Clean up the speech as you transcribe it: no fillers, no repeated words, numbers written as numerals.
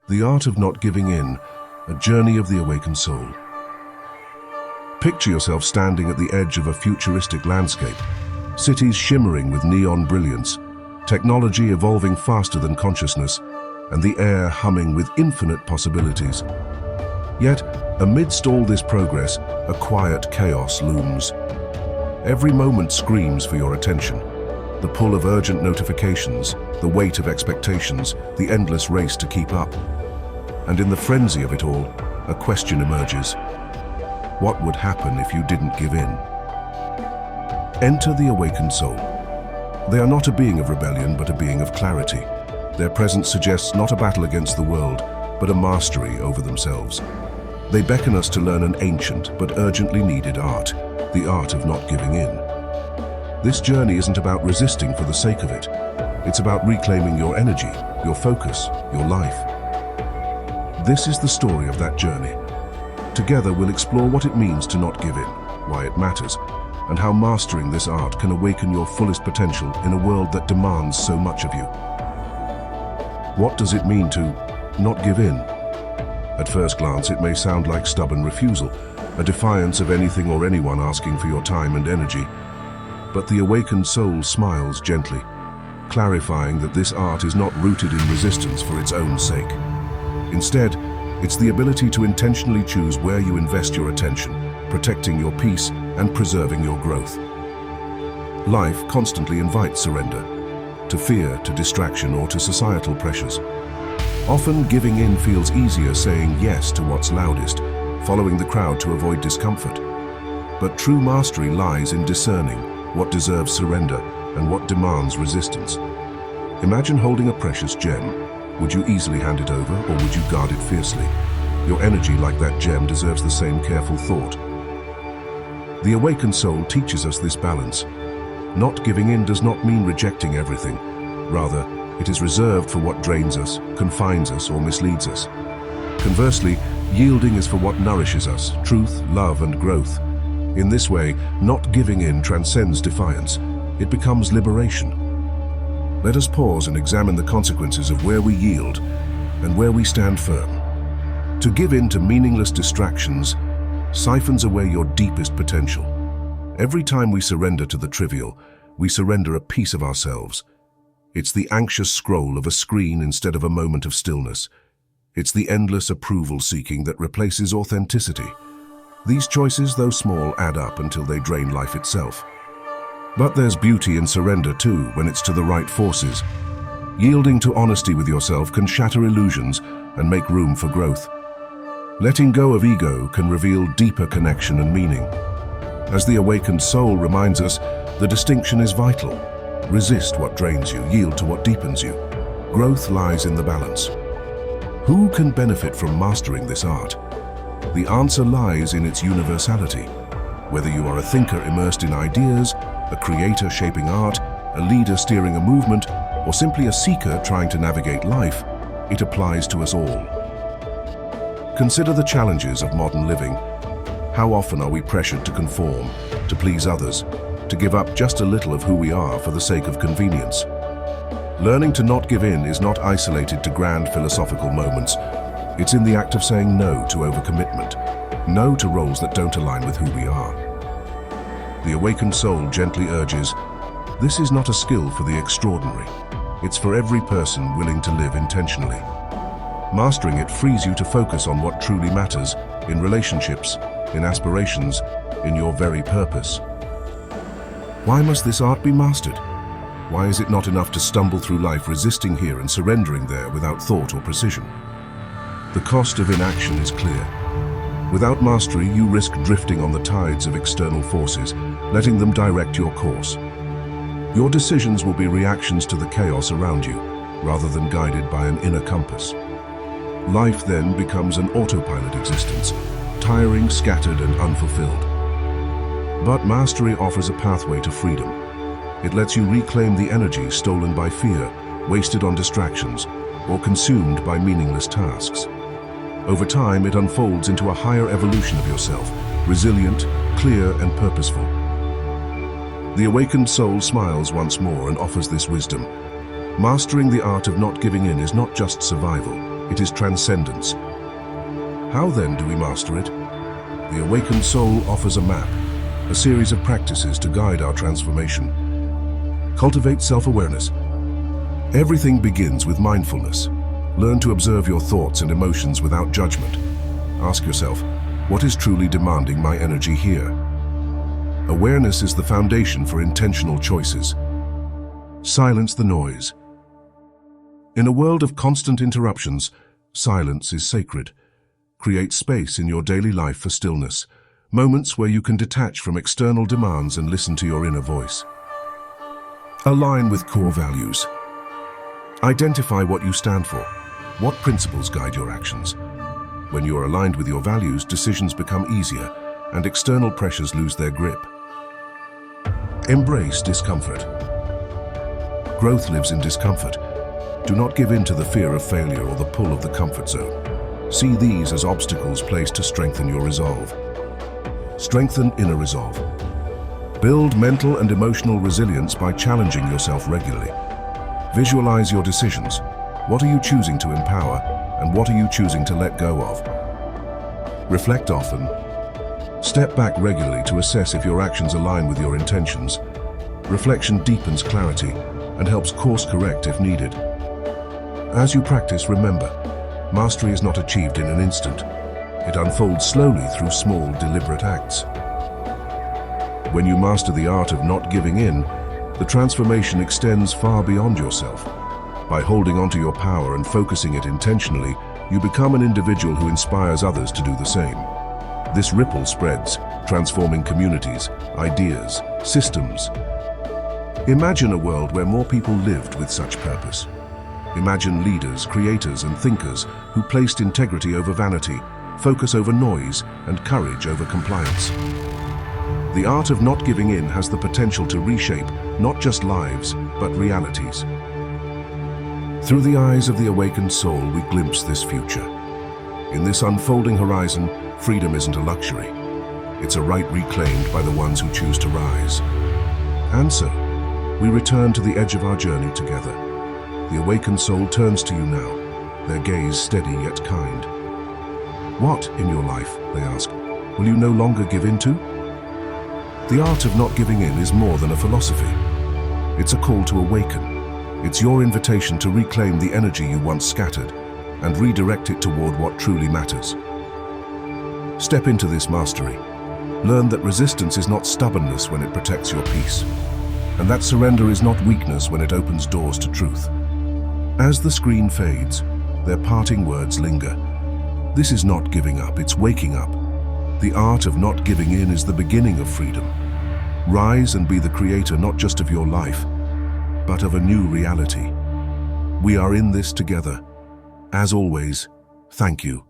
The Art of Not Giving In, a journey of the awakened soul. Picture yourself standing at the edge of a futuristic landscape, cities shimmering with neon brilliance, technology evolving faster than consciousness, and the air humming with infinite possibilities. Yet, amidst all this progress, a quiet chaos looms. Every moment screams for your attention. The pull of urgent notifications, the weight of expectations, the endless race to keep up. And in the frenzy of it all, a question emerges. What would happen if you didn't give in? Enter the awakened soul. They are not a being of rebellion, but a being of clarity. Their presence suggests not a battle against the world, but a mastery over themselves. They beckon us to learn an ancient but urgently needed art, the art of not giving in. This journey isn't about resisting for the sake of it. It's about reclaiming your energy, your focus, your life. This is the story of that journey. Together we'll explore what it means to not give in, why it matters, and how mastering this art can awaken your fullest potential in a world that demands so much of you. What does it mean to not give in? At first glance, it may sound like stubborn refusal, a defiance of anything or anyone asking for your time and energy. But the awakened soul smiles gently, clarifying that this art is not rooted in resistance for its own sake. Instead, it's the ability to intentionally choose where you invest your attention, protecting your peace and preserving your growth. Life constantly invites surrender, to fear, to distraction, or to societal pressures. Often giving in feels easier saying yes to what's loudest, following the crowd to avoid discomfort. But true mastery lies in discerning what deserves surrender and what demands resistance. Imagine holding a precious gem. Would you easily hand it over, or would you guard it fiercely? Your energy, like that gem, deserves the same careful thought. The awakened soul teaches us this balance. Not giving in does not mean rejecting everything. Rather, it is reserved for what drains us, confines us, or misleads us. Conversely, yielding is for what nourishes us, truth, love, and growth. In this way, not giving in transcends defiance. It becomes liberation. Let us pause and examine the consequences of where we yield and where we stand firm. To give in to meaningless distractions siphons away your deepest potential. Every time we surrender to the trivial, we surrender a piece of ourselves. It's the anxious scroll of a screen instead of a moment of stillness. It's the endless approval seeking that replaces authenticity. These choices, though small, add up until they drain life itself. But there's beauty in surrender too, when it's to the right forces. Yielding to honesty with yourself can shatter illusions and make room for growth. Letting go of ego can reveal deeper connection and meaning. As the awakened soul reminds us, the distinction is vital. Resist what drains you, yield to what deepens you. Growth lies in the balance. Who can benefit from mastering this art? The answer lies in its universality. Whether you are a thinker immersed in ideas, a creator shaping art, a leader steering a movement, or simply a seeker trying to navigate life, it applies to us all. Consider the challenges of modern living. How often are we pressured to conform, to please others, to give up just a little of who we are for the sake of convenience? Learning to not give in is not isolated to grand philosophical moments. It's in the act of saying no to overcommitment, no to roles that don't align with who we are. The awakened soul gently urges, this is not a skill for the extraordinary. It's for every person willing to live intentionally. Mastering it frees you to focus on what truly matters, in relationships, in aspirations, in your very purpose. Why must this art be mastered? Why is it not enough to stumble through life resisting here and surrendering there without thought or precision? The cost of inaction is clear. Without mastery, you risk drifting on the tides of external forces, letting them direct your course. Your decisions will be reactions to the chaos around you, rather than guided by an inner compass. Life then becomes an autopilot existence, tiring, scattered, and unfulfilled. But mastery offers a pathway to freedom. It lets you reclaim the energy stolen by fear, wasted on distractions, or consumed by meaningless tasks. Over time, it unfolds into a higher evolution of yourself, resilient, clear, and purposeful. The awakened soul smiles once more and offers this wisdom. Mastering the art of not giving in is not just survival. it is transcendence. How then do we master it? The Awakened Soul offers a map, a series of practices to guide our transformation. Cultivate self-awareness. Everything begins with mindfulness. Learn to observe your thoughts and emotions without judgment. Ask yourself, what is truly demanding my energy here? Awareness is the foundation for intentional choices. Silence the noise. In a world of constant interruptions, silence is sacred. Create space in your daily life for stillness, moments where you can detach from external demands and listen to your inner voice. Align with core values. Identify what you stand for. What principles guide your actions? When you are aligned with your values, decisions become easier and external pressures lose their grip. Embrace discomfort. Growth lives in discomfort. Do not give in to the fear of failure or the pull of the comfort zone. See these as obstacles placed to strengthen your resolve. Strengthen inner resolve. Build mental and emotional resilience by challenging yourself regularly. Visualize your decisions. What are you choosing to empower, and what are you choosing to let go of? Reflect often. Step back regularly to assess if your actions align with your intentions. Reflection deepens clarity and helps course correct if needed. As you practice, remember, mastery is not achieved in an instant. It unfolds slowly through small, deliberate acts. When you master the art of not giving in, the transformation extends far beyond yourself. By holding onto your power and focusing it intentionally, you become an individual who inspires others to do the same. This ripple spreads, transforming communities, ideas, systems. Imagine a world where more people lived with such purpose. Imagine leaders, creators, and thinkers who placed integrity over vanity, focus over noise, and courage over compliance. The art of not giving in has the potential to reshape not just lives, but realities. Through the eyes of the awakened soul, we glimpse this future. In this unfolding horizon, freedom isn't a luxury. It's a right reclaimed by the ones who choose to rise. And so, we return to the edge of our journey together. The awakened soul turns to you now, their gaze steady yet kind. What in your life, they ask, will you no longer give in to? The art of not giving in is more than a philosophy. It's a call to awaken. It's your invitation to reclaim the energy you once scattered and redirect it toward what truly matters. Step into this mastery. Learn that resistance is not stubbornness when it protects your peace, and that surrender is not weakness when it opens doors to truth. As the screen fades, their parting words linger. This is not giving up, it's waking up. The art of not giving in is the beginning of freedom. Rise and be the creator not just of your life, but of a new reality. We are in this together. As always, thank you.